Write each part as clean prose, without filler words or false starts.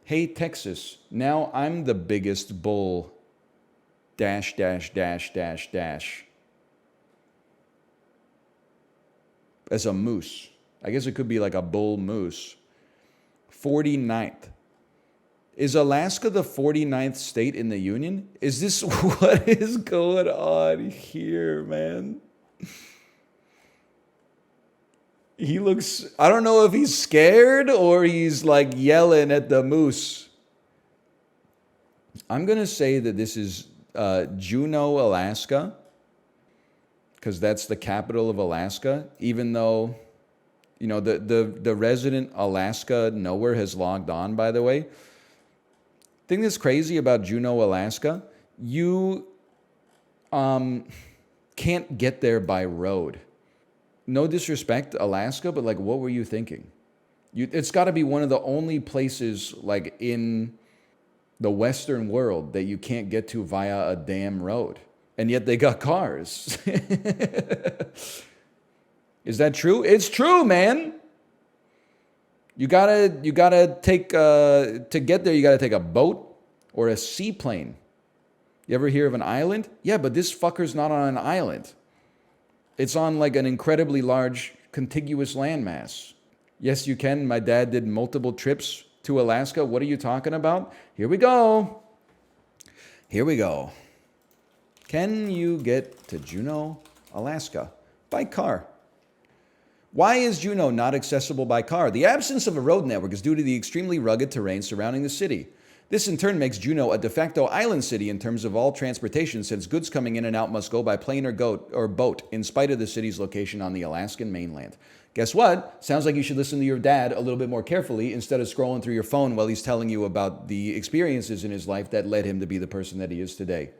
Hey, Texas, now I'm the biggest bull dash dash dash dash dash as a moose. I guess it could be like a bull moose. 49th. Is Alaska the 49th state in the Union? Is this what is going on here, man? He looks, I don't know if he's scared or he's like yelling at the moose. I'm going to say that this is Juneau, Alaska, because that's the capital of Alaska, even though, you know, the resident Alaska nowhere has logged on, by the way. Thing that's crazy about Juneau, Alaska, you can't get there by road. No disrespect, Alaska, but like, what were you thinking? It's got to be one of the only places like in the Western world that you can't get to via a damn road. And yet they got cars. Is that true? It's true, man. You gotta take, to get there, you gotta take a boat or a seaplane. You ever hear of an island? Yeah, but this fucker's not on an island. It's on like an incredibly large contiguous landmass. Yes, you can. My dad did multiple trips to Alaska. What are you talking about? Here we go. Here we go. Can you get to Juneau, Alaska by car? Why is Juneau not accessible by car? The absence of a road network is due to the extremely rugged terrain surrounding the city. This in turn makes Juneau a de facto island city in terms of all transportation, since goods coming in and out must go by plane or boat, in spite of the city's location on the Alaskan mainland. Guess what? Sounds like you should listen to your dad a little bit more carefully instead of scrolling through your phone while he's telling you about the experiences in his life that led him to be the person that he is today.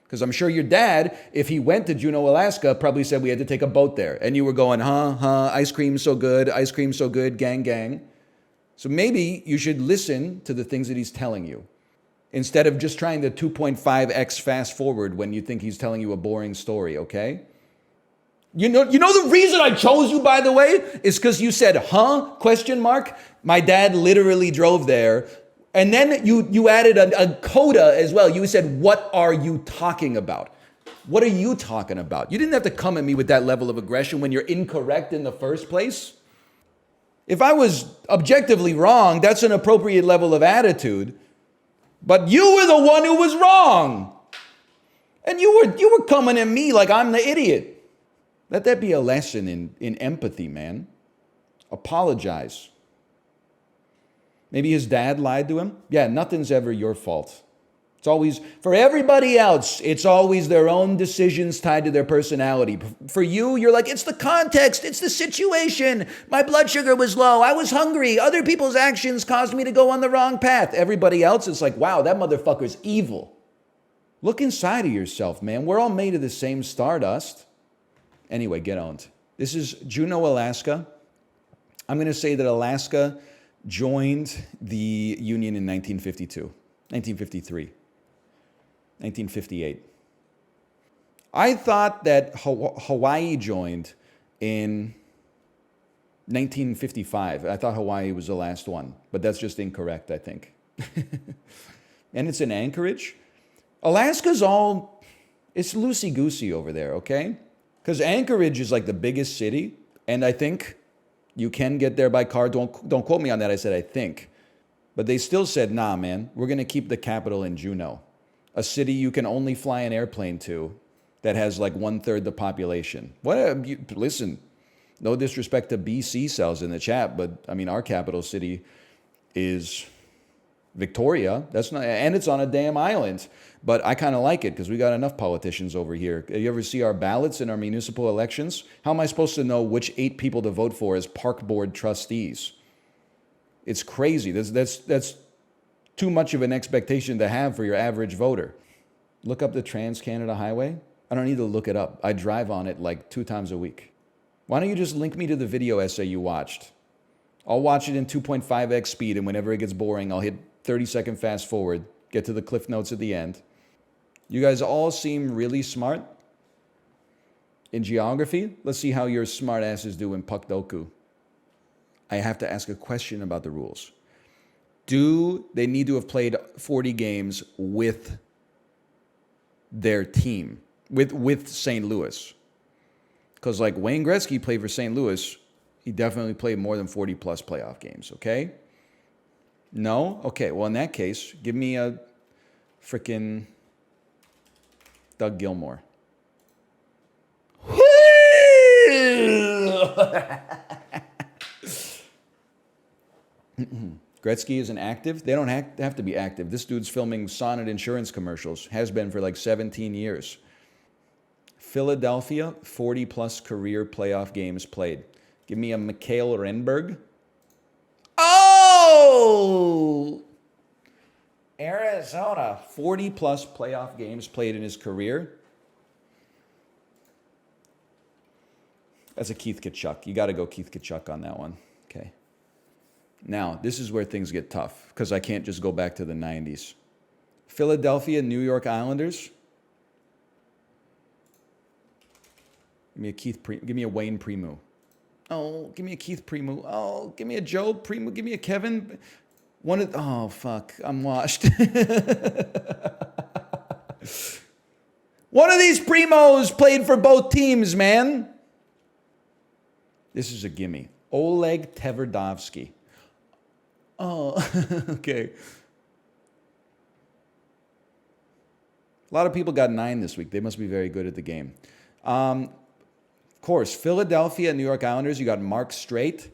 Because I'm sure your dad, if he went to Juneau, Alaska, probably said we had to take a boat there. And you were going, ice cream so good, gang, gang. So maybe you should listen to the things that he's telling you instead of just trying to 2.5x fast forward when you think he's telling you a boring story, okay? You know the reason I chose you, by the way, is because you said, question mark. My dad literally drove there. And then you added a coda as well. You said, what are you talking about? What are you talking about? You didn't have to come at me with that level of aggression when you're incorrect in the first place. If I was objectively wrong, that's an appropriate level of attitude. But you were the one who was wrong. And you were coming at me like I'm the idiot. Let that be a lesson in empathy, man. Apologize. Maybe his dad lied to him. Yeah, nothing's ever your fault. It's always, for everybody else, it's always their own decisions tied to their personality. For you, you're like, it's the context, it's the situation. My blood sugar was low, I was hungry, other people's actions caused me to go on the wrong path. Everybody else is like, wow, that motherfucker's evil. Look inside of yourself, man. We're all made of the same stardust. Anyway, get owned. This is Juneau, Alaska. I'm going to say that Alaska joined the Union in 1952, 1953, 1958. I thought that Hawaii joined in 1955. I thought Hawaii was the last one, but that's just incorrect, I think. And it's in Anchorage. Alaska's it's loosey-goosey over there, okay? Because Anchorage is like the biggest city, and I think you can get there by car. Don't quote me on that. I said I think. But they still said, nah, man, we're going to keep the capital in Juneau, a city you can only fly an airplane to that has like 1/3 the population. Listen, no disrespect to BC cells in the chat, but I mean, our capital city is Victoria. That's not, and it's on a damn island. But I kind of like it because we got enough politicians over here. You ever see our ballots in our municipal elections? How am I supposed to know which 8 people to vote for as park board trustees? It's crazy. That's too much of an expectation to have for your average voter. Look up the Trans-Canada Highway. I don't need to look it up. I drive on it like 2 times a week. Why don't you just link me to the video essay you watched? I'll watch it in 2.5x speed, and whenever it gets boring, I'll hit 30-second fast forward, get to the cliff notes at the end. You guys all seem really smart in geography. Let's see how your smart asses do in Puck Doku. I have to ask a question about the rules. Do they need to have played 40 games with their team, with St. Louis? Because like Wayne Gretzky played for St. Louis, he definitely played more than 40 plus playoff games, okay? No? Okay, well in that case, give me a freaking Doug Gilmour. Gretzky isn't active? They don't have to be active. This dude's filming Sonnet insurance commercials. Has been for like 17 years. Philadelphia, 40-plus career playoff games played. Give me a Mikhail Renberg. Oh! Arizona, 40-plus playoff games played in his career. That's a Keith Tkachuk. You got to go Keith Tkachuk on that one. Okay. Now, this is where things get tough because I can't just go back to the 90s. Philadelphia, New York Islanders. Give me a Wayne Primeau. Oh, give me a Keith Primeau. Oh, give me a Joe Primeau. Give me a Kevin. Oh, fuck. I'm washed. One of these Primos played for both teams, man. This is a gimme. Oleg Tverdovsky. Oh, okay. A lot of people got 9 this week. They must be very good at the game. Of course, Philadelphia, New York Islanders, you got Mark Streit.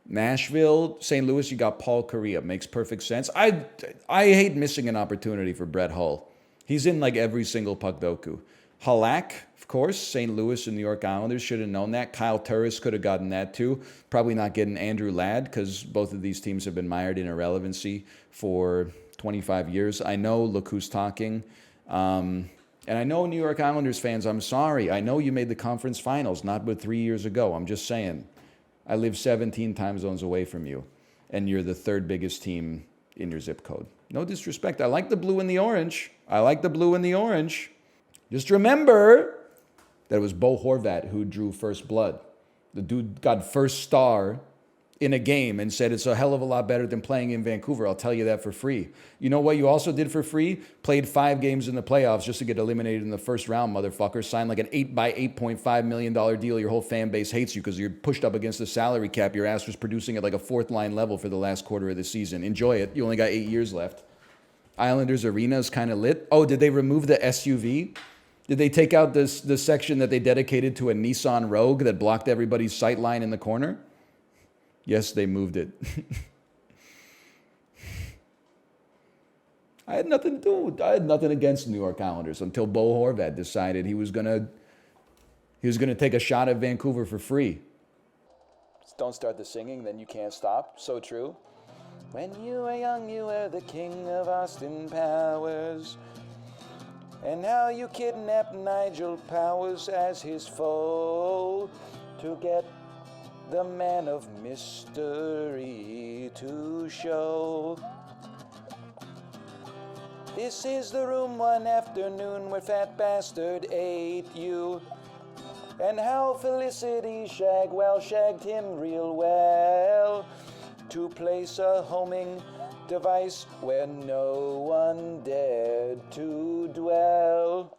Nashville, St. Louis, you got Paul Kariya. Makes perfect sense. I hate missing an opportunity for Brett Hull. He's in like every single puck Doku. Halak, of course, St. Louis and New York Islanders should have known that. Kyle Turris could have gotten that too. Probably not getting Andrew Ladd because both of these teams have been mired in irrelevancy for 25 years. I know, look who's talking. And I know New York Islanders fans, I'm sorry. I know you made the conference finals not but 3 years ago. I'm just saying. I live 17 time zones away from you, and you're the 3rd biggest team in your zip code. No disrespect. I like the blue and the orange. I like the blue and the orange. Just remember that it was Bo Horvat who drew first blood. The dude got first star in a game and said it's a hell of a lot better than playing in Vancouver. I'll tell you that for free. You know what you also did for free? Played 5 games in the playoffs just to get eliminated in the first round, motherfucker. Signed like an $8.5 million deal. Your whole fan base hates you because you're pushed up against the salary cap. Your ass was producing at like a 4th line level for the last quarter of the season. Enjoy it. You only got 8 years left. Islanders Arena is kind of lit. Oh, did they remove the SUV? Did they take out the section that they dedicated to a Nissan Rogue that blocked everybody's sight line in the corner? Yes, they moved it. I had nothing to do. I had nothing against New York Islanders until Bo Horvat decided he was gonna take a shot at Vancouver for free. Just don't start the singing, then you can't stop. So true. When you were young, you were the king of Austin Powers. And now you kidnap Nigel Powers as his foe to get the man of mystery to show. This is the room one afternoon where Fat Bastard ate you. And how Felicity Shagwell shagged him real well to place a homing device where no one dared to dwell.